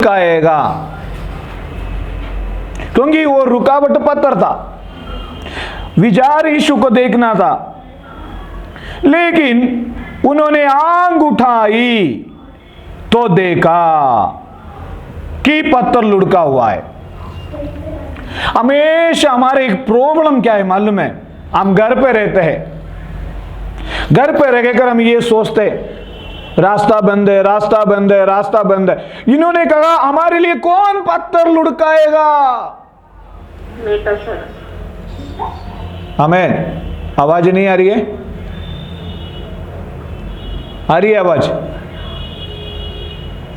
रुकाएगा, क्योंकि वो रुकावट पत्थर था, विचार यीशु को देखना था, लेकिन उन्होंने आंख उठाई तो देखा कि पत्थर लुढ़का हुआ है। हमेशा हमारे एक प्रॉब्लम क्या है मालूम है? हम घर पे रहते हैं, घर पे रहकर हम ये सोचते रास्ता बंद है, रास्ता बंद है, रास्ता बंद है। इन्होंने कहा हमारे लिए कौन पत्थर लुढ़काएगा? आमीन। आवाज नहीं आ रही है? आ रही है आवाज?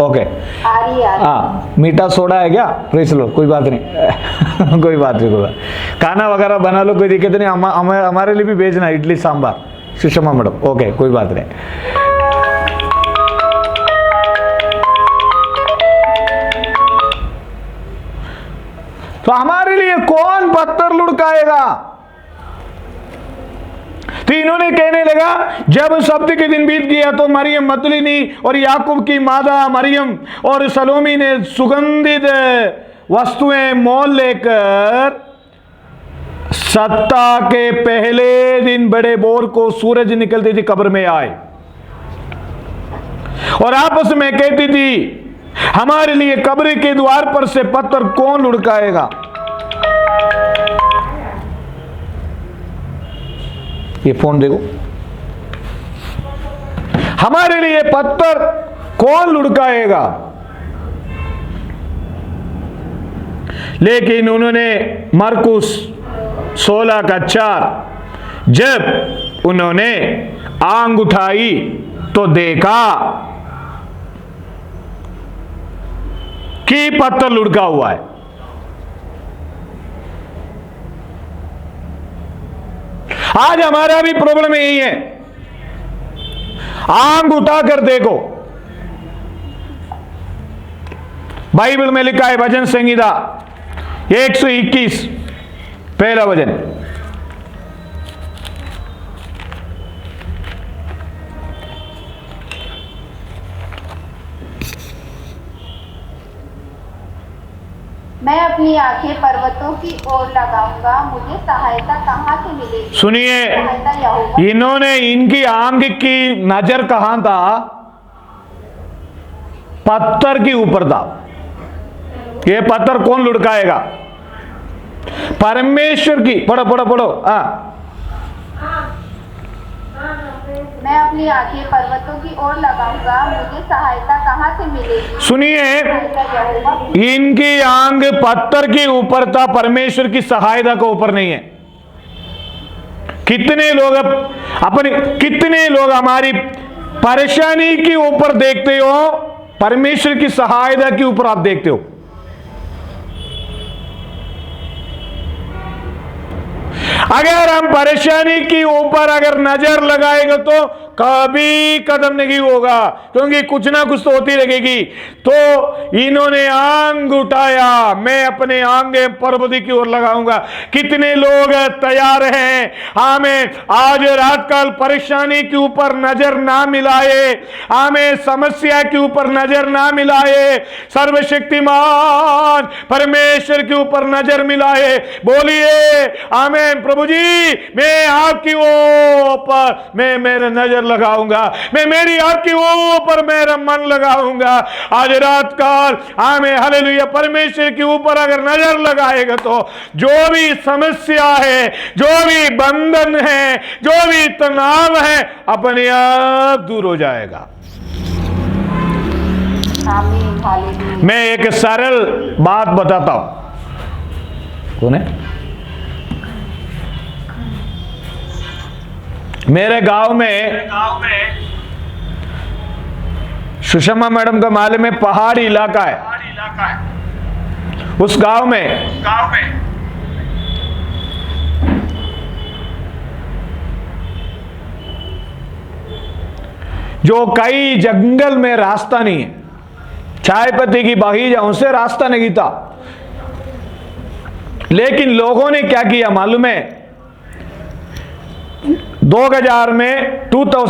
ओके, हाँ। मीठा सोडा है क्या? प्रेस लो, कोई बात नहीं कोई बात नहीं, कोई बात। खाना वगैरह बना लो, कोई दिक्कत नहीं। हमारे लिए भी भेजना इडली सांबार, सुषमा मैडम। ओके, कोई बात नहीं। तो हमारे लिए कौन पत्थर लुढ़काएगा? तो इन्होंने कहने लगा, जब सब्त के दिन बीत गया तो मरियम मदलिनी और याकूब की मादा मरियम और सलोमी ने सुगंधित वस्तुएं मोल लेकर सप्ताह के पहले दिन बड़े बोर को सूरज निकलती थी कब्र में आए और आपस में कहती थी, हमारे लिए कब्र के द्वार पर से पत्थर कौन लुढ़काएगा? ये फोन देखो, हमारे लिए पत्थर कौन लुढ़काएगा? लेकिन उन्होंने मरकुस 16:4 जब उन्होंने आंख उठाई तो देखा कि पत्थर लुढ़का हुआ है। आज हमारा भी प्रॉब्लम यही है, आंख उठाकर देखो। बाइबल में लिखा है, भजन संहिता 121 पहला वचन, मैं अपनी आंखें पर्वतों की ओर लगाऊंगा, मुझे सहायता कहां से मिलेगी? सुनिए, इन्होंने इनकी आंख की नजर कहां था? पत्थर के ऊपर था। ये पत्थर कौन लुढ़काएगा? परमेश्वर की। पढ़ो पढ़ो पढ़ो। मैं अपनी आंखें पर्वतों की ओर लगाऊंगा, मुझे सहायता कहां से मिलेगी? सुनिए, इनकी आंख पत्थर के ऊपर था, परमेश्वर की सहायता के ऊपर नहीं है। कितने लोग हमारी परेशानी के ऊपर देखते हो, परमेश्वर की सहायता के ऊपर आप देखते हो। अगर हम परेशानी के ऊपर अगर नजर लगाएंगे तो कभी कदम नहीं होगा, क्योंकि कुछ ना कुछ तो होती रहेगी। तो इन्होंने आंख उठाया, मैं अपने आंखें पर्वत की ओर लगाऊंगा। कितने लोग तैयार हैं हमें आज रात काल परेशानी के ऊपर नजर ना मिलाए, हमें समस्या के ऊपर नजर ना मिलाए, सर्वशक्तिमान परमेश्वर के ऊपर नजर मिलाए। बोलिए आमीन। प्रभु जी, मैं आपकी ऊपर मैं मेरा नजर लगाऊंगा, मैं मेरी आपकी ऊपर मेरा मन लगाऊंगा। आज रात काल आमीन, हालेलुया। परमेश्वर के ऊपर अगर नजर लगाएगा तो जो भी समस्या है, जो भी बंधन है, जो भी तनाव है, अपने आप दूर हो जाएगा। आमीन, हालेलुया। मैं एक सरल बात बताता हूं। कौन है? मेरे गांव में सुषमा मैडम का माले में पहाड़ी इलाका है। उस गांव में जो कई जंगल में रास्ता नहीं है, चाय पत्ती की बगीचा से रास्ता नहीं था, लेकिन लोगों ने क्या किया मालूम है? 2000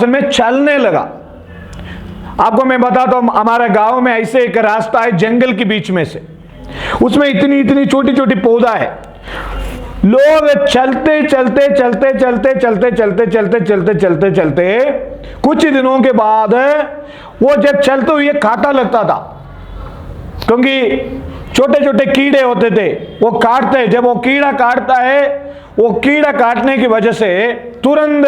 में चलने लगा। आपको मैं बताता हूं, हमारे गांव में ऐसे एक रास्ता है जंगल के बीच में से, उसमें इतनी इतनी छोटी छोटी पौधा है। लोग चलते चलते चलते चलते चलते चलते चलते चलते चलते चलते कुछ दिनों के बाद वो जब चलते हुए कांटा लगता था, क्योंकि छोटे छोटे कीड़े होते थे, वो काटते। जब वो कीड़ा काटता है, वो कीड़ा काटने की वजह से तुरंत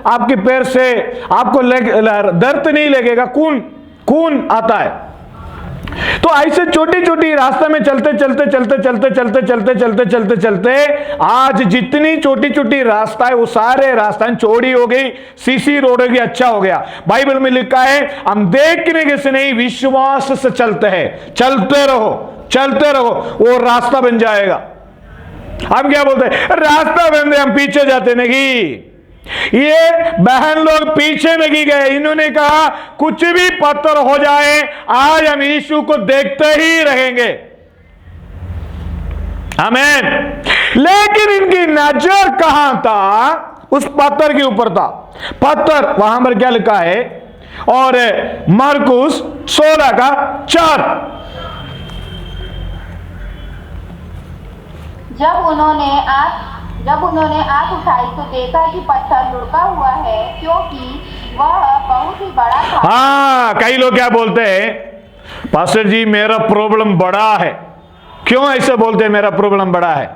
आपके पैर से आपको दर्द नहीं लगेगा, खून आता है। तो ऐसे छोटी छोटी रास्ते में चलते चलते चलते चलते चलते चलते चलते चलते चलते आज जितनी छोटी छोटी रास्ता है वो सारे रास्ता चौड़ी हो गई, सीसी रोड हो गई, अच्छा हो गया। बाइबल में लिखा है हम देखने के से नहीं विश्वास से चलते हैं। चलते रहो, वो रास्ता बन जाएगा। हम क्या बोलते हैं, रास्ता बन गए, हम पीछे जाते नहीं। ये बहन लोग पीछे नहीं गए, इन्होंने कहा कुछ भी पत्थर हो जाए आज हम यीशु को देखते ही रहेंगे। आमीन। लेकिन इनकी नजर कहां था? उस पत्थर के ऊपर था। पत्थर वहां पर क्या लिखा है? और मरकुस 16:4। जब उन्होंने आंख उठाई तो देखा कि पत्थर लुढ़का हुआ है, क्योंकि वह बहुत ही बड़ा था। हाँ, कई लोग क्या बोलते हैं, पास्टर जी मेरा प्रॉब्लम बड़ा है। क्यों ऐसे बोलते हैं मेरा प्रॉब्लम बड़ा है?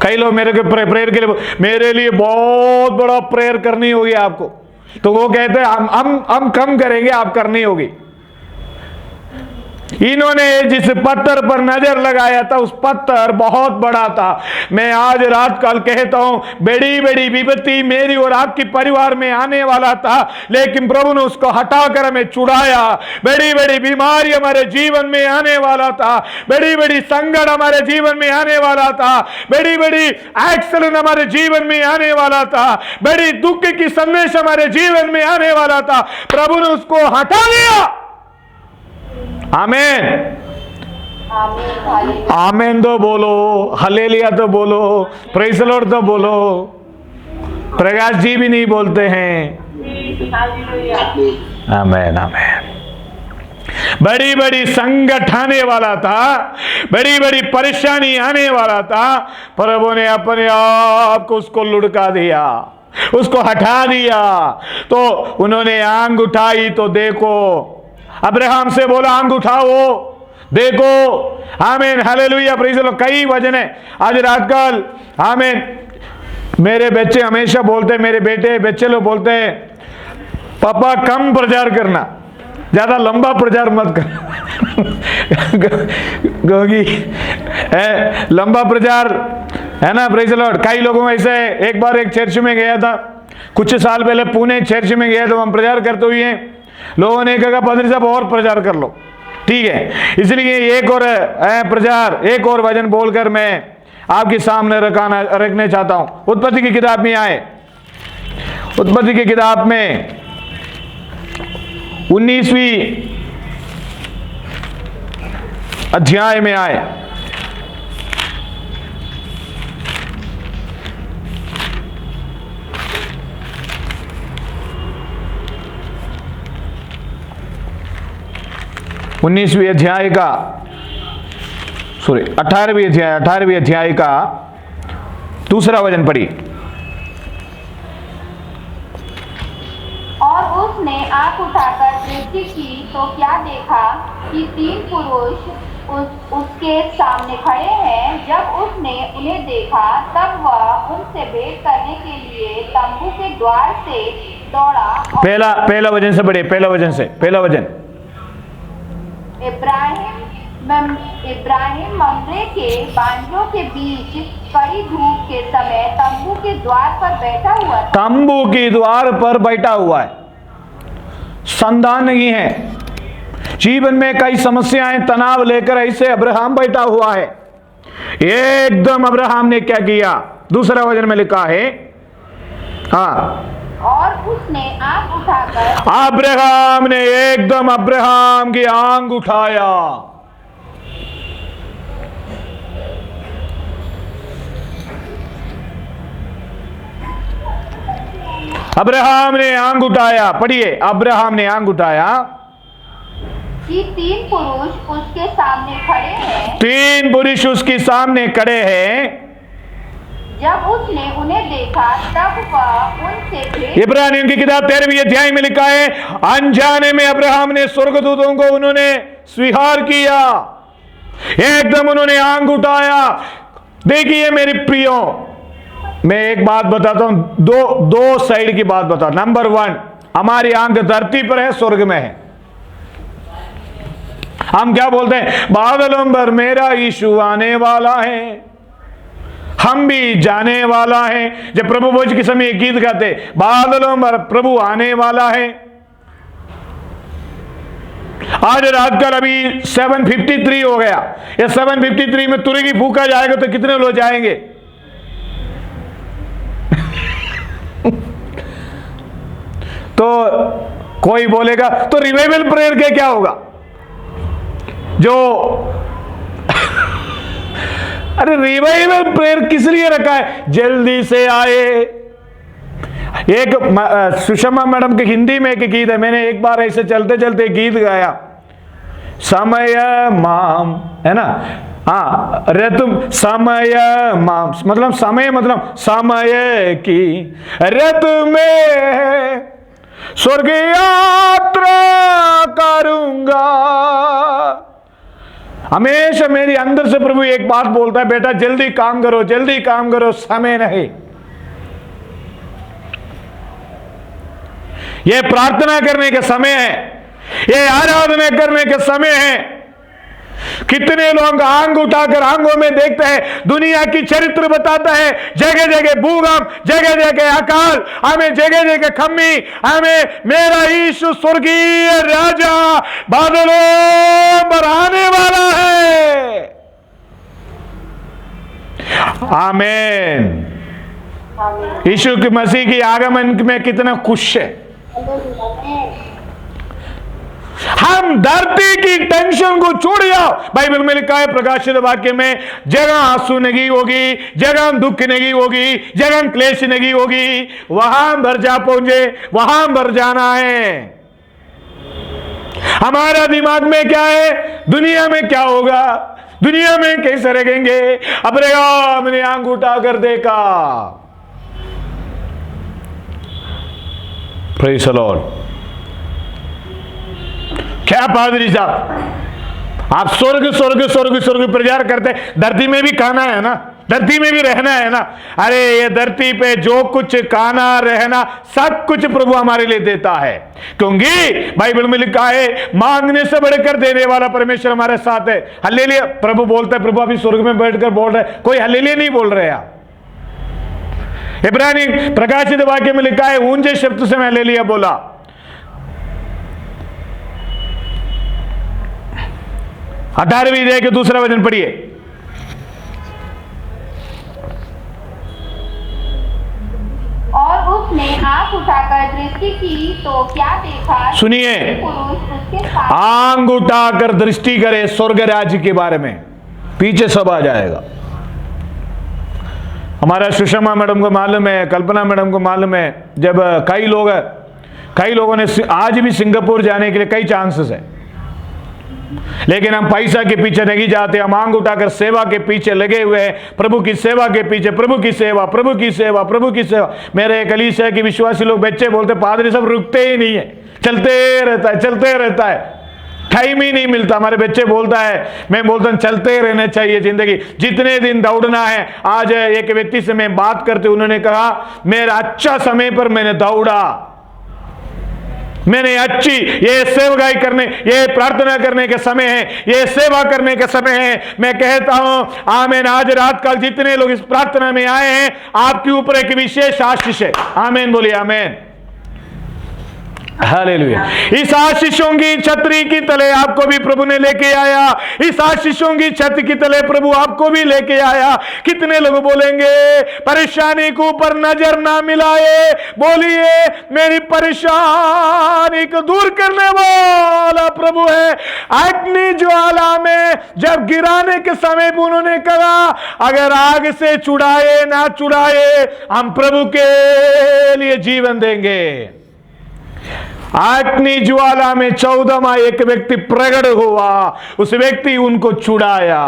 कई लोग मेरे को प्रेयर के लिए, मेरे लिए बहुत बड़ा प्रेयर करनी होगी आपको, तो वो कहते हैं हम कम करेंगे, आप करनी होगी। इन्होंने जिस पत्थर पर नजर लगाया था उस पत्थर बहुत बड़ा था। मैं आज रात कल कहता हूं, बड़ी बड़ी विपत्ति मेरी और आपके परिवार में आने वाला था, लेकिन प्रभु ने उसको हटाकर हमें छुड़ाया। बड़ी बड़ी बीमारी हमारे जीवन में आने वाला था, बड़ी बड़ी संकट हमारे जीवन में आने वाला था, बड़ी बड़ी एक्सीडेंट हमारे जीवन में आने वाला था, बड़ी दुख की संदेश हमारे जीवन में आने वाला था। प्रभु ने उसको हटा दिया। आमीन, आमीन तो बोलो, हालेलुया तो बोलो, प्रेज़ द लॉर्ड तो बोलो। प्रकाश जी भी नहीं बोलते हैं। आमीन, आमीन। बड़ी बड़ी संकट आने वाला था, बड़ी बड़ी परेशानी आने वाला था, प्रभु ने अपने आप को उसको लुढ़का दिया, उसको हटा दिया। तो उन्होंने आंख उठाई तो देखो, अब्राहम से बोला आंख उठाओ देखो। आमीन, हालेलुया, प्रेज़ द लॉर्ड। कई वजन है आज रात कल। आमीन। मेरे बच्चे हमेशा बोलते हैं, मेरे बच्चे लोग बोलते हैं, पापा कम प्रचार करना, ज्यादा लंबा प्रचार मत करना क्योंकि लंबा प्रचार है ना, प्रेज़ द लॉर्ड। कई लोगों में ऐसे, एक बार एक चर्च में गया था, कुछ साल पहले पुणे चर्च में गया, तो हम प्रचार करते हुए हैं, लोगों ने कहा पादरी साहब और प्रचार कर लो। ठीक है, इसलिए एक और प्रचार, एक और वचन बोलकर मैं आपके सामने रखने चाहता हूं। उत्पत्ति की किताब में आए, उत्पत्ति की किताब में 19वीं अध्याय में आए। उन्नीसवीं अध्याय का 18वीं अध्याय का दूसरा वचन पढ़िए। और उसने आंख उठाकर दृष्टि की तो क्या देखा कि 3 पुरुष उसके सामने खड़े हैं। जब उसने उन्हें देखा तब वह उनसे भेंट करने के लिए तंबू के द्वार से दौड़ा। पहला वचन से पढ़िए, पहला वचन। इब्राहिम ममरे के बांझों के बीच कड़ी धूप के समय तंबू के द्वार पर बैठा हुआ था। तंबू के द्वार पर बैठा हुआ है, संतान नहीं है, जीवन में कई समस्याएं, तनाव लेकर ऐसे अब्राहम बैठा हुआ है। एकदम अब्राहम ने क्या किया? दूसरा वचन में लिखा है, हाँ, और उसने आंख उठाकर, अब्राहम ने एकदम अब्राहम की आंख उठाया। अब्राहम ने आंग उठाया, पढ़िए, अब्राहम ने आंग उठाया कि 3 पुरुष उसके सामने खड़े हैं। 3 पुरुष उसके सामने खड़े हैं। जब उसने उन्हें देखा तब वह उनसे भेंट। इब्रानियों की किताब 13वीं अध्याय में लिखा है, अनजाने में अब्राहम ने स्वर्गदूतों को उन्होंने स्वीकार किया, एकदम उन्होंने आंग उठाया। देखिए मेरे प्रियो, मैं एक बात बताता हूं, दो साइड की बात बताता। नंबर 1, हमारी आंख धरती पर है, स्वर्ग में है। हम क्या बोलते हैं, बादलों पर मेरा यीशु आने वाला है, हम भी जाने वाला है। जब प्रभु भोज के समय एक गीत गाते, बादलों पर प्रभु आने वाला है। आज रात कल अभी 7:53 हो गया, ये 7:53 में तुरगी फूका जाएगा तो कितने लोग जाएंगे? तो कोई बोलेगा तो रिवाइवल प्रेयर के क्या होगा? जो अरे रिवाइवल प्रेयर किस लिए रखा है? जल्दी से आए। एक सुषमा मैडम के हिंदी में एक गीत है, मैंने एक बार ऐसे चलते चलते गीत गाया, समय माम, है ना, हाँ, ऋतु समय माम, मतलब समय, मतलब समय की ऋतु में स्वर्ग यात्रा करूंगा। हमेशा मेरे अंदर से प्रभु एक बात बोलता है, बेटा जल्दी काम करो, जल्दी काम करो, समय नहीं। यह प्रार्थना करने का समय है, यह आराधना करने का समय है। कितने लोग आंग उठाकर आंगों में देखते हैं, दुनिया की चरित्र बताता है, जगह जगह भूकंप, जगह जगह अकाल, हमें जगह जगह खम्मी, हमें मेरा यीशु स्वर्गीय राजा बादलों पर आने वाला है। आमीन। यीशु की मसीह की आगमन में कितना खुश है। हम धरती की टेंशन को छोड़ जाओ। बाइबल में लिखा है प्रकाशित वाक्य में, जगह आंसू नहीं होगी, जगह दुख नहीं होगी, जगह क्लेश नहीं होगी, वहां भर जा पहुंचे, वहां भर जाना है। हमारा दिमाग में क्या है, दुनिया में क्या होगा, दुनिया में कैसे रहेंगे। अब्राहम ने आंख उठा कर देखा। Praise the Lord. क्या पादरी साहब, आप स्वर्ग स्वर्ग स्वर्ग स्वर्ग प्रचार करते, धरती में भी खाना है ना, धरती में भी रहना है ना। अरे ये धरती पे जो कुछ खाना रहना सब कुछ प्रभु हमारे लिए देता है, क्योंकि बाइबल में लिखा है मांगने से बढ़कर देने वाला परमेश्वर हमारे साथ है। हालेलुया। प्रभु बोलता है, प्रभु अभी स्वर्ग में बैठकर बोल रहे हैं, कोई हालेलुया नहीं बोल रहे आप। इब्रानी प्रकाशित वाक्य में लिखा है, ऊंचे शब्द से मैं हालेलुया बोला। अठारहवीं अध्याय के दूसरा वचन पढ़िए। और उसने आंख उठाकर दृष्टि की तो क्या देखा, सुनिए, पुरुष उसके साथ। आंख उठाकर दृष्टि करे स्वर्ग राज्य के बारे में, पीछे सब आ जाएगा। हमारा सुषमा मैडम को मालूम है, कल्पना मैडम को मालूम है, जब कई लोगों ने आज भी सिंगापुर जाने के लिए कई चांसेस है, लेकिन हम पैसा के पीछे नहीं जाते, हम आंख उठाकर सेवा के पीछे लगे हुए हैं। प्रभु की सेवा के पीछे, प्रभु की सेवा, प्रभु की सेवा, प्रभु की सेवा। मेरे कलीसिया के विश्वासी लोग बच्चे बोलते, पादरी सब रुकते ही नहीं है, चलते रहता है, चलते रहता है, टाइम ही नहीं मिलता। हमारे बच्चे बोलता है, मैं बोलता हूं चलते रहना चाहिए जिंदगी, जितने दिन दौड़ना है। आज एक व्यक्ति से मैं बात करते, उन्होंने कहा मेरा अच्छा समय पर मैंने दौड़ा, मैंने अच्छी, ये सेवकाई करने, ये प्रार्थना करने के समय है, ये सेवा करने के समय है। मैं कहता हूं आमीन। आज रात काल जितने लोग इस प्रार्थना में आए हैं, आपके ऊपर एक विशेष आशीष है। आमीन बोलिए, आमीन। हालेलुया। इस आशीषों की छतरी की तले आपको भी प्रभु ने लेके आया। इस आशीषों की छत की तले प्रभु आपको भी लेके आया। कितने लोग बोलेंगे परेशानी के ऊपर नजर ना मिलाए? बोलिए मेरी परेशानी को दूर करने वाला प्रभु है। अग्नि ज्वाला में जब गिराने के समय उन्होंने कहा अगर आग से चुड़ाए ना चुड़ाए हम प्रभु के लिए जीवन देंगे। अग्नि ज्वाला में 14वां एक व्यक्ति प्रकट हुआ, उस व्यक्ति उनको छुड़ाया।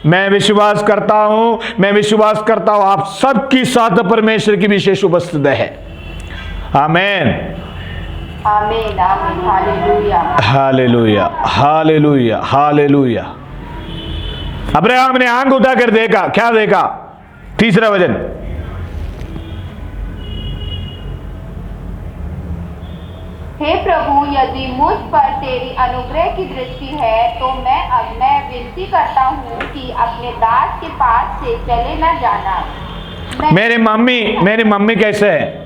मैं विश्वास करता हूं आप सबकी साथ परमेश्वर की विशेष उपस्थिति है। आमीन आमीन आमीन hallelujah hallelujah hallelujah hallelujah. Abraham ने आंख उठाकर देखा, क्या देखा? तीसरा वचन, हे प्रभु यदि मुझ पर तेरी अनुग्रह की दृष्टि है तो मैं विनती करता हूँ कि अपने दास के पास से चले न जाना। मेरी मम्मी कैसे है?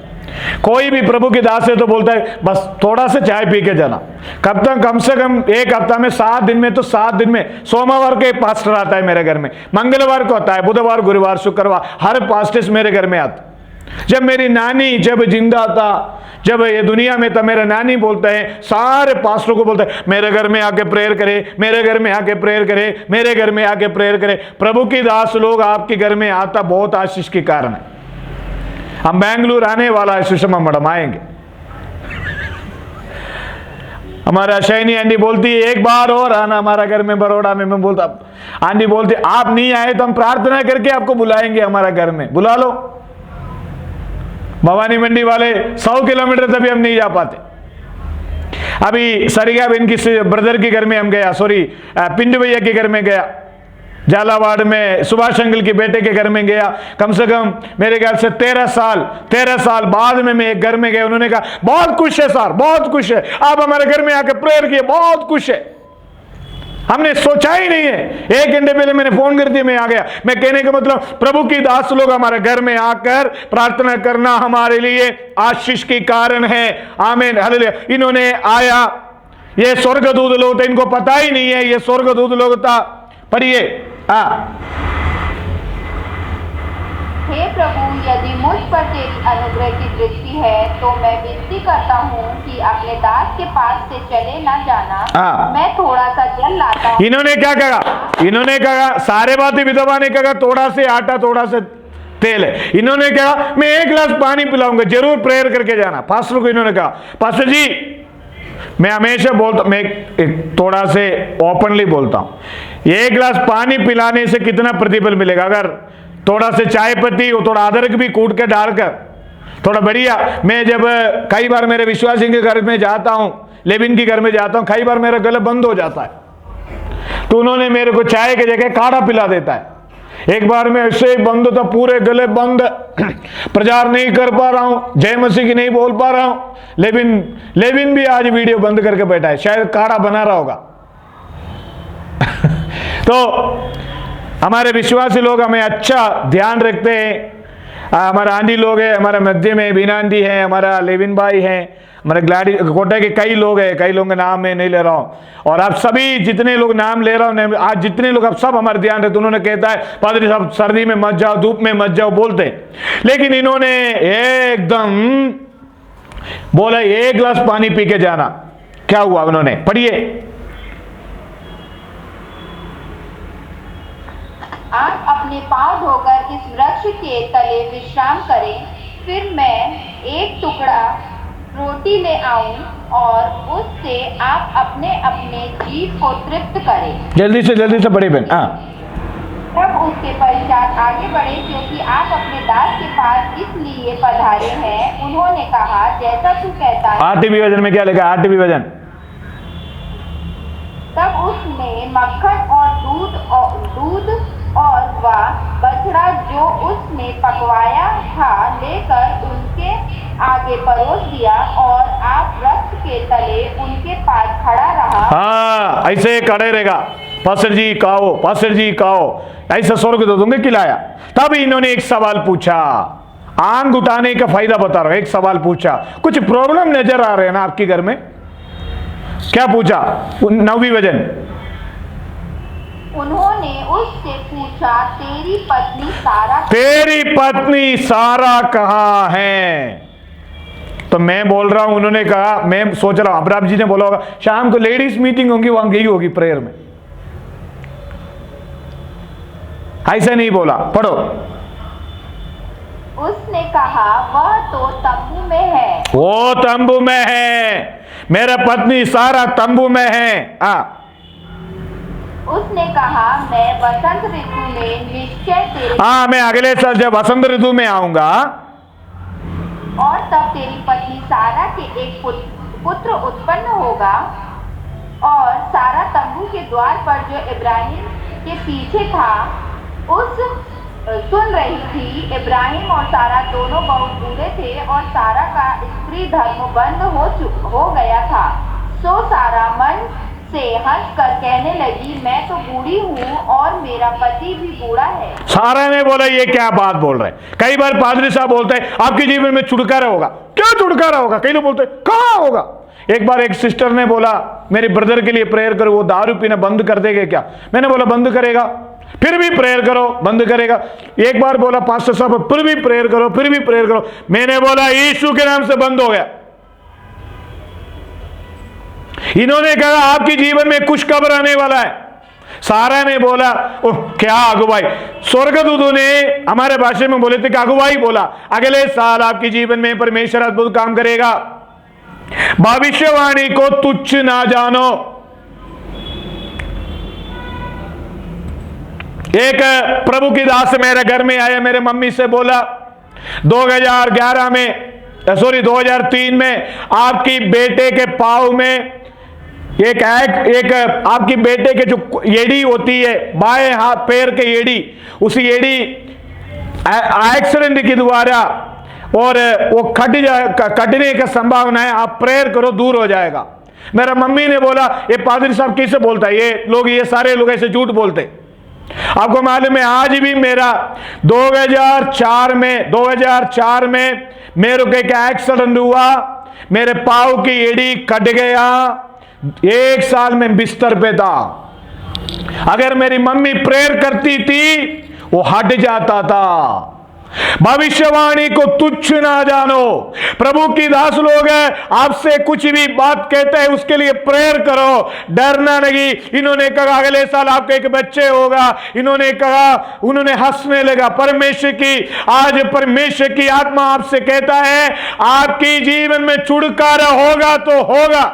कोई भी प्रभु की दास है तो बोलता है बस थोड़ा से चाय पी के जाना। कब तक? कम से कम एक हफ्ता में 7 दिन में तो 7 दिन में सोमवार को एक पास्टर आता है मेरे घर में, मंगलवार को आता है, बुधवार गुरुवार शुक्रवार हर पास्टर्स मेरे घर में आता। जब मेरी नानी जब जिंदा था, जब ये दुनिया में था, मेरा नानी बोलता है सारे पास्टरों को बोलता है मेरे घर में आके प्रेयर करे, मेरे घर में आके प्रेयर करे, मेरे घर में आके प्रेयर करे। प्रभु की दास लोग आपके घर में आता बहुत आशीष के कारण है। हम बेंगलुरु आने वाला है, सुषमा मैडम आएंगे। हमारा शैनी आंटी बोलती है एक बार और आना हमारा घर में बड़ौदा में। मैं बोलता आंटी बोलती आप नहीं आए तो हम प्रार्थना करके आपको बुलाएंगे हमारा घर में, बुला लो। भवानी मंडी वाले 100 किलोमीटर तभी हम नहीं जा पाते। अभी सरिया बहन की ब्रदर के घर में हम गया, पिंडू भैया के घर में गया, झालावाड़ में सुभाष अंकल के बेटे के घर में गया। कम से कम मेरे ख्याल से 13 साल बाद में मैं एक घर में गया। उन्होंने कहा बहुत खुश है सर, बहुत खुश है, आप हमारे घर में आकर प्रेयर किए, बहुत खुश है। हमने सोचा ही नहीं है। 1 घंटे पहले मैंने फोन कर दिया, मैं आ गया। मैं कहने का मतलब प्रभु की दास लोग हमारे घर में आकर प्रार्थना करना हमारे लिए आशीष के कारण है। आमीन हालेलुया। इन्होंने आया, ये स्वर्गदूत लोग थे, इनको पता ही नहीं है ये स्वर्गदूत लोग था। पढ़िए। हे प्रभु यदि मुझ पर तेरी अनुग्रह की दृष्टि है तो मैं विनती करता हूँ कि अपने दास के पास से चले न जाना। मैं थोड़ा सा जल लाता हूँ। इन्होंने क्या कहा? इन्होंने कहा सारे बातें विधवा ने कहा थोड़ा से आटा थोड़ा से तेल है। इन्होंने कहा मैं 1 गिलास पानी पिलाऊंगा, जरूर प्रेयर करके जाना। पास्टर को इन्होंने कहा पास्टर जी मैं हमेशा बोलता, मैं थोड़ा से ओपनली बोलता हूं, 1 गिलास पानी पिलाने से कितना प्रतिफल मिलेगा? अगर थोड़ा से चाय पत्ती और थोड़ा अदरक भी कूट के डालकर थोड़ा बढ़िया। मैं जब कई बार मेरे विश्वासी के घर में जाता हूं, लेविन के घर में जाता हूं, कई बार मेरा गला बंद हो जाता है तो उन्होंने मेरे को चाय की जगह काढ़ा पिला देता है। एक बार में ऐसे बंद था, पूरे गले बंद, प्रचार नहीं कर पा रहा हूं, जय मसीह की नहीं बोल पा रहा हूं। लेविन भी आज वीडियो बंद करके बैठा है, शायद काढ़ा बना रहा होगा। तो हमारे विश्वासी लोग हमें अच्छा ध्यान रखते हैं। हमारा आंटी लोग है, हमारे मध्य में बीना आंटी है, हमारा लेविन भाई है, हमारे ग्लाडी कोटा के कई लोग हैं, कई लोगों का नाम मैं नहीं ले रहा हूं। और आप सभी जितने लोग नाम ले रहा हूं आज, जितने लोग आप सब हमारे ध्यान रखते। उन्होंने कहता है पादरी साहब सर्दी में मत जाओ, धूप में मत जाओ बोलते, लेकिन इन्होंने एकदम बोला 1 गिलास पानी पी के जाना। क्या हुआ? उन्होंने पढ़िए। आप अपने पांव धोकर इस वृक्ष के तले विश्राम करें, फिर मैं एक टुकड़ा रोटी ले आऊं और उससे आप अपने अपने जीव को तृप्त करें। जल्दी से बड़े बहन। तब उसके पश्चात आगे बढ़े, क्योंकि आप अपने दास के पास इसलिए पधारे हैं। उन्होंने कहा जैसा तू कहता है। 8वीं वचन में क्या लिखा? 8वीं वचन। तब उसने मक्खन और दूध और वह बछड़ा जो उसने पकवाया था लेकर उनके आगे परोस दिया, और आप वृक्ष के तले उनके पास खड़ा रहा। हाँ, ऐसे खड़े रहेगा, पास्टर जी खाओ, पास्टर जी खाओ, ऐसा स्वर्गदूतों ने खिलाया। तब इन्होंने एक सवाल पूछा, आंख उठाने का फायदा बता रहा हूं। एक सवाल पूछा, कुछ प्रॉब्लम नजर आ रहे हैं ना आपके घर में? क्या पूछा? 9वीं वचन, उन्होंने उससे पूछा, तेरी पत्नी सारा कहाँ है? तो मैं बोल रहा हूं, उन्होंने कहा, मैं सोच रहा हूं अब्राहम जी ने बोला होगा शाम को लेडीज मीटिंग होगी, वहां गई होगी प्रेयर में। ऐसा नहीं बोला, पढ़ो। उसने कहा, वह तो तंबू में है। वो तंबू में है, मेरा पत्नी सारा तंबू में है। उसने कहा, मैं वसंत ऋतु में निश्चय तेरे मैं अगले साल जब वसंत ऋतु में आऊंगा और तब तेरी पत्नी सारा के एक पुत्र उत्पन्न होगा। और सारा तंबू के द्वार पर जो इब्राहिम के पीछे था सुन रही थी। इब्राहिम और सारा दोनों बहुत बूढ़े थे और सारा का स्त्री धर्म बंद हो गया था। सो सारा मन से हंस कर कहने लगी, मैं तो बूढ़ी हूँ और मेरा पति भी बूढ़ा है। सारा ने बोला, ये क्या बात बोल रहे? कई बार पादरी साहब बोलते हैं आपके जीवन में छुटकारा होगा। क्या छुटकारा होगा? कई लोग बोलते हैं कहाँ होगा। एक बार एक सिस्टर ने बोला, मेरे ब्रदर के लिए प्रेयर करो, वो दारू पीना बंद कर देगा क्या? मैंने बोला बंद करेगा, फिर भी प्रेयर करो, बंद करेगा। एक बार बोला पास्टर साहब फिर भी प्रेयर करो, फिर भी प्रेयर करो। मैंने बोला यीशु के नाम से बंद हो गया। इन्होंने कहा आपके जीवन में कुछ खबर आने वाला है। सारा ने बोला, ओह क्या अगुवाई। स्वर्गदूतों ने हमारे भाषा में बोले थे कि अगुवाई बोला, अगले साल आपके जीवन में परमेश्वर अद्भुत काम करेगा। भविष्यवाणी को तुच्छ ना जानो। एक प्रभु की दास मेरे घर में आया, मेरे मम्मी से बोला 2003 में आपकी बेटे के पाँव में एक आपकी बेटे के जो एड़ी होती है, बाएं हाथ पैर के एड़ी, उसी एड़ी एक्सीडेंट के द्वारा और वो कटने का संभावना है, आप प्रेयर करो दूर हो जाएगा। मेरा मम्मी ने बोला ये पादरी साहब कैसे बोलता है? ये सारे लोग ऐसे झूठ बोलते। आपको मालूम है आज भी मेरा 2004 में मेरे को एक एक्सीडेंट हुआ, मेरे पाँव की एड़ी कट गया, 1 साल में बिस्तर पे था। अगर मेरी मम्मी प्रेयर करती थी वो हट जाता था। भविष्यवाणी को तुच्छ ना जानो। प्रभु की दास लोग हैं, आपसे कुछ भी बात कहते हैं उसके लिए प्रेयर करो, डरना नहीं। इन्होंने कहा अगले साल आपका एक बच्चे होगा। इन्होंने कहा, उन्होंने हंसने लगा। आज परमेश्वर की आत्मा आपसे कहता है आपके जीवन में छुटकारा होगा तो होगा।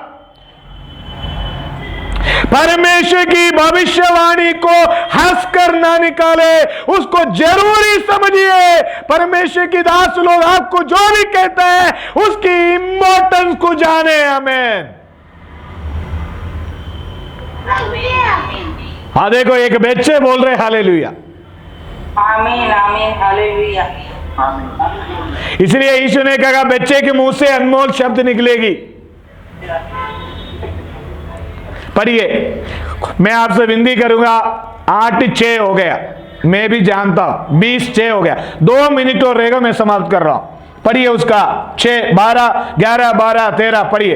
परमेश्वर की भविष्यवाणी को हंसकर ना निकाले, उसको जरूरी समझिए। परमेश्वर की दास लोग आपको जो भी कहते हैं उसकी इम्पोर्टेंस को जाने। आमीन। हाँ देखो एक बच्चे बोल रहे हालेलुया। आमीन आमीन हालेलुया। इसलिए यीशु ने कहा बच्चे के मुंह से अनमोल शब्द निकलेगी। पढ़िए, मैं आपसे विनती करूंगा। 8:06 हो गया, मैं भी जानता हूं 20:06 हो गया, 2 मिनट और रहेगा, मैं समाप्त कर रहा हूं। पढ़िए उसका 6, 12, 11, 12, 13 पढ़िए।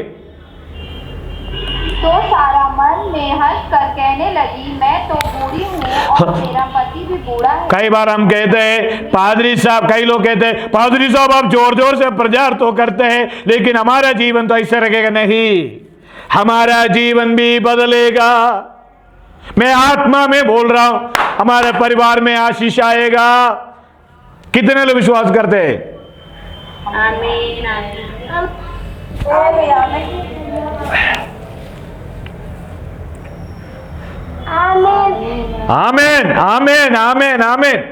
तो सारा मन में हंस कर कहने लगी, मैं तो बूढ़ी हूँ और मेरा पति भी बूढ़ा है। कई बार हम कहते हैं पादरी साहब, कई लोग कहते हैं पादरी साहब आप जोर जोर से प्रचार तो करते हैं लेकिन हमारा जीवन तो ऐसे रहेगा। नहीं, हमारा जीवन भी बदलेगा। मैं आत्मा में बोल रहा हूं, हमारे परिवार में आशीष आएगा। कितने लोग विश्वास करते हैं? आमीन आमीन आमीन आमीन आमीन।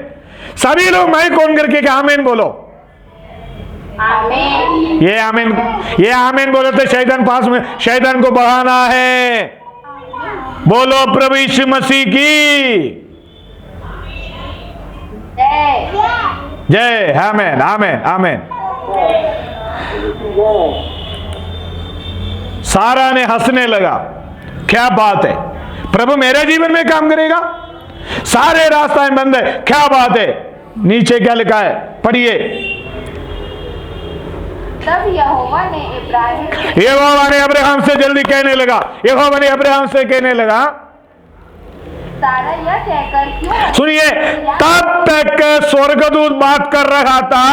सभी लोग माइक ऑन करके आमीन बोलो। आमीन। ये आमीन बोलो तो शैतान पास में, शैतान को बढ़ाना है। बोलो प्रभु यीशु मसीह की जय। आमीन आमीन आमीन। सारा ने हंसने लगा, क्या बात है, प्रभु मेरे जीवन में काम करेगा, सारे रास्ते बंद है, क्या बात है। नीचे क्या लिखा है पढ़िए, तब यहोवा ने इब्राहिम यहोवा ने अब्राहम से जल्दी कहने लगा, यहोवा ने अब्राहम से कहने लगा, सारा यह कहकर क्यों सुनिए, तब तक स्वर्गदूत बात कर रहा था,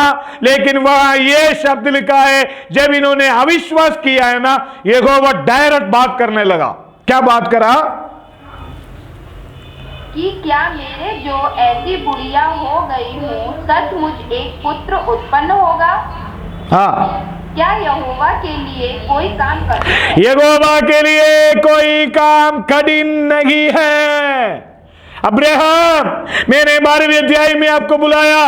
लेकिन वहां ये शब्द लिखा है, जब इन्होंने अविश्वास किया है ना, यहोवा डायरेक्ट बात करने लगा। क्या बात करा? कि क्या मेरे जो ऐसी बुढ़िया हो गई हूँ सचमुच एक पुत्र उत्पन्न होगा? हाँ, क्या यहोवा के लिए कोई काम कठिन है? यहोवा के लिए कोई काम कठिन नहीं है। अब्राहम, मैंने 12वें अध्याय में आपको बुलाया।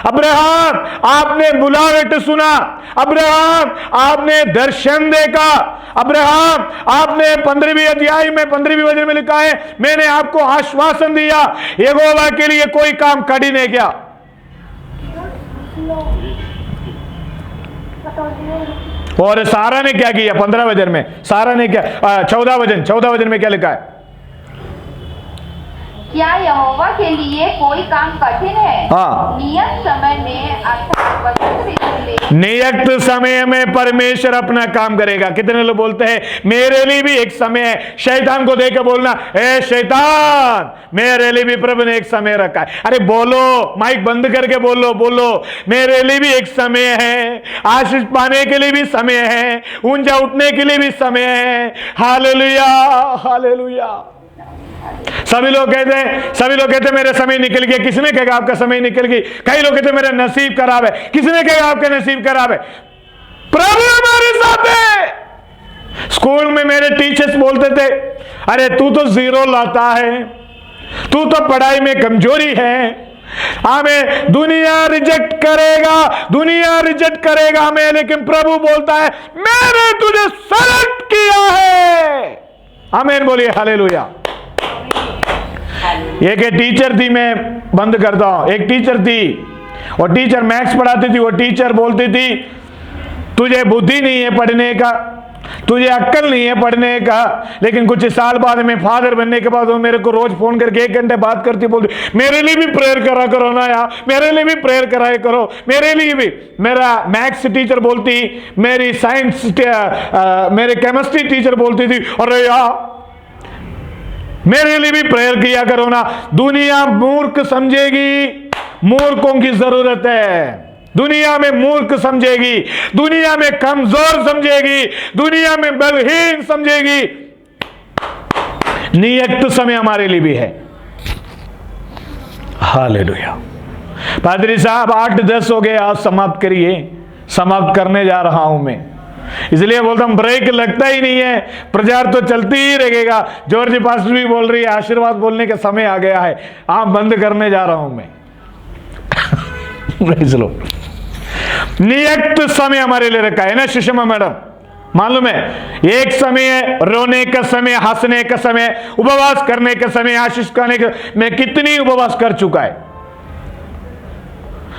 अब्राहम, आपने बुलाहट सुना। अब्राहम, आपने दर्शन देखा। अब्राहम, आपने 15वीं अध्याय में 15वीं वचन में लिखा है, मैंने आपको आश्वासन दिया। यहोवा के लिए कोई काम कठिन है क्या? और सारा ने क्या किया? 15 वचन में सारा ने क्या, 14 वचन में क्या लिखा है? क्या यहोवा के लिए कोई काम कठिन है? हाँ। नियत समय में अर्थात वसंत ऋतु में नियत समय में परमेश्वर अपना काम करेगा। कितने लोग बोलते हैं मेरे लिए भी एक समय है? शैतान को देकर बोलना, ए शैतान, मेरे लिए भी प्रभु ने एक समय रखा है। अरे बोलो, माइक बंद करके बोलो, बोलो, मेरे लिए भी एक समय है। आशीष पाने के लिए भी समय है, ऊंचा उठने के लिए भी समय है। Hallelujah, hallelujah. सभी लोग कहते मेरे समय निकल गया। किसने कहा आपका समय निकल गई? कई लोग कहते मेरा नसीब खराब है। किसने कहा आपका नसीब खराब है? प्रभु हमारे साथ है। स्कूल में मेरे टीचर्स बोलते थे, अरे तू तो 0 लाता है, तू तो पढ़ाई में कमजोरी है, हमें दुनिया रिजेक्ट करेगा, दुनिया रिजेक्ट करेगा हमें, लेकिन प्रभु बोलता है मैंने तुझे सेलेक्ट किया है। आमीन बोलिए, हालेलुया। एक टीचर थी, मैं बंद करता हूं। एक टीचर थी, और टीचर मैथ्स पढ़ाती थी। वो टीचर बोलती थी तुझे बुद्धि नहीं है पढ़ने का, तुझे अक्ल नहीं है पढ़ने का। लेकिन कुछ साल बाद में फादर बनने के बाद वो मेरे को रोज फोन करके 1 घंटे बात करती, बोलती मेरे लिए भी प्रेयर करा करो ना यार, मेरे लिए भी प्रेयर कराया करो, मेरे लिए भी। मेरा मैथ्स टीचर बोलती, मेरी साइंस मेरे केमिस्ट्री टीचर बोलती थी, अरे यार मेरे लिए भी प्रेयर किया करो ना। दुनिया मूर्ख समझेगी, मूर्खों की जरूरत है। दुनिया में मूर्ख समझेगी, दुनिया में कमजोर समझेगी, दुनिया में बलहीन समझेगी। नियत समय हमारे लिए भी है। हालेलुया। पादरी साहब 8-10 हो गए, आज समाप्त करिए। समाप्त करने जा रहा हूं मैं, इसलिए बोलता हूं ब्रेक लगता ही नहीं है, प्रचार तो चलती ही रहेगा। जॉर्ज पास्टर भी बोल रही है आशीर्वाद बोलने का समय आ गया है, आप बंद करने जा रहा हूं मैं। लो, नियत समय हमारे लिए रखा है ना सुषमा मैडम, मालूम है? एक समय है रोने का समय, हंसने का समय, उपवास करने का समय, आशीष खाने का। मैं कितनी उपवास कर चुका है,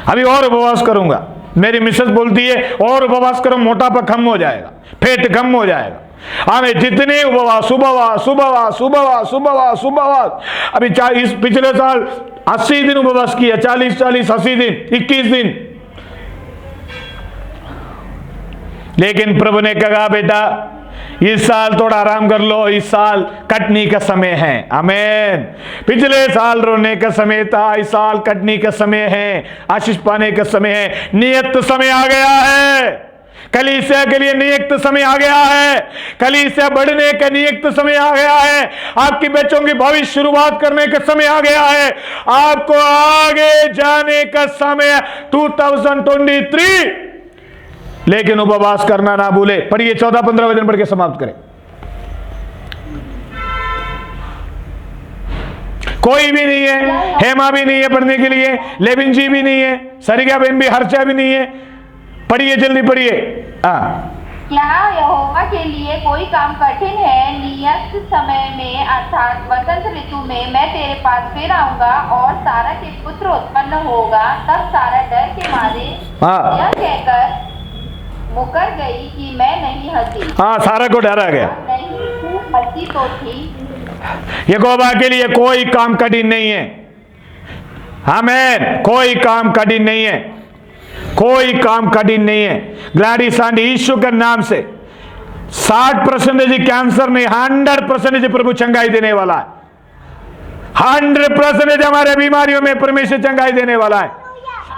अभी और उपवास करूंगा। मेरी मिसेस बोलती है और उपवास करो, मोटापा कम हो जाएगा, पेट कम हो जाएगा। हमें जितने उपवास, उपवास, उपवास, उपवास, उपवास, उपवास। अभी इस पिछले साल 80 दिन उपवास किया, 40-40, 80 दिन, 21 दिन। लेकिन प्रभु ने कहा बेटा इस साल थोड़ा आराम कर लो, इस साल कटनी का समय है। आमीन। पिछले साल रोने का समय था, इस साल कटनी का समय है, आशीष पाने का समय है। नियत समय आ गया है, कलीसिया के लिए नियुक्त समय आ गया है, कलीसिया बढ़ने का नियुक्त समय आ गया है, आपकी बच्चों की भविष्य शुरुआत करने का समय आ गया है, आपको आगे जाने का समय 2023। लेकिन उपवास करना ना भूले। पढ़िए 14-15 वचन पढ़ के समाप्त करें। कोई भी नहीं है, हेमा भी नहीं है पढ़ने के लिए, लेविन जी भी नहीं है, सरिगा बहन भी, हर्षा भी नहीं है। पढ़िए, जल्दी पढ़िए। क्या यहोवा के लिए कोई काम कठिन है? नियत समय में अर्थात वसंत ऋतु में मैं तेरे पास फिर आऊंगा और सारा के पुत्र उत्पन्न होगा। तब सारा डर के मारे यह कहकर मुकर गई कि मैं नहीं हंसी। हाँ, सारा को डरा गया। नहीं हंसी तो थी। यहोवा के लिए कोई काम कठिन नहीं है। आमीन। कोई काम कठिन नहीं है, कोई काम कठिन नहीं है। ग्लैडिस आंटी, यीशु के नाम से 60% कैंसर नहीं, 100% प्रभु चंगाई देने वाला है। 100% हमारे बीमारियों में परमेश्वर चंगाई देने वाला है।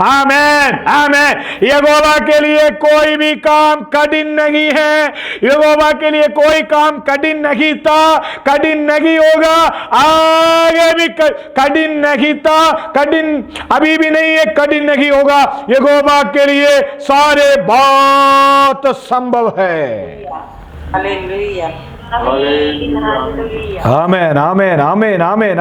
आमेन आमेन। यहोवा के लिए कोई भी काम कठिन नहीं है। यहोवा के लिए कोई काम कठिन नहीं था, कठिन नहीं होगा, आगे भी कठिन नहीं था, कठिन अभी भी नहीं है, कठिन नहीं होगा। यहोवा के लिए सारे बात संभव है। हालेलुया। आमेन आमेन आमेन आमेन आमेन।